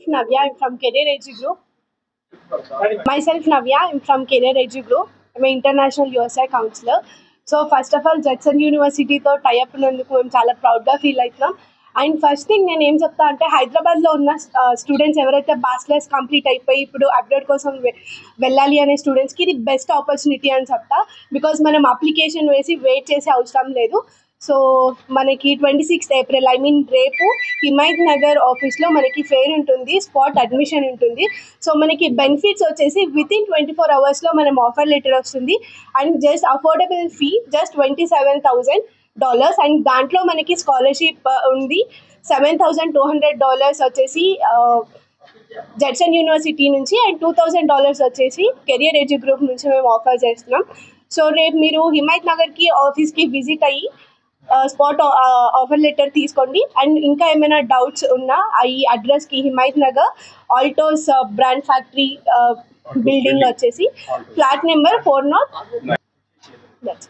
Navya. I'm from Career Edge Group. Myself Navya. I'm from Career Edge Group. I'm an international USI counselor. So first of all, Judson University తో tie up ఉన్నందుకు మేము చాలా ప్రౌడ్గా feel అవుతున్నాం. And first thing నేను ఏం చెప్తా అంటే హైదరాబాద్లో ఉన్న స్టూడెంట్స్ ఎవరైతే బ్యాచిలర్స్ కంప్లీట్ అయిపోయి ఇప్పుడు అప్డేట్ కోసం వెళ్ళాలి అనే స్టూడెంట్స్కి ఇది బెస్ట్ ఆపర్చునిటీ అని చెప్తా. బికాజ్ మనం అప్లికేషన్ వేసి వెయిట్ చేసే అవసరం లేదు. సో మనకి 26th April రేపు హిమాయత్ నగర్ ఆఫీస్లో మనకి ఫెయిర్ ఉంటుంది, స్పాట్ అడ్మిషన్ ఉంటుంది. సో మనకి బెనిఫిట్స్ వచ్చేసి వితిన్ 24 hours మనం ఆఫర్ లెటర్ వస్తుంది. And just affordable fee just $27,000. And దాంట్లో మనకి స్కాలర్షిప్ ఉంది. $7,200 వచ్చేసి జడ్సన్ యూనివర్సిటీ నుంచి అండ్ $2,000 వచ్చేసి కెరియర్ ఎడ్జ్ గ్రూప్ నుంచి మేము ఆఫర్ చేస్తున్నాం. సో రేపు మీరు హిమాయత్ నగర్కి ఆఫీస్కి విజిట్ అయ్యి స్పాట్ ఆఫర్ లెటర్ తీసుకోండి. అండ్ ఇంకా ఏమైనా డౌట్స్ ఉన్నా ఈ అడ్రస్కి Himayat Nagar Altos brand factory building వచ్చేసి ఫ్లాట్ నెంబర్ 409.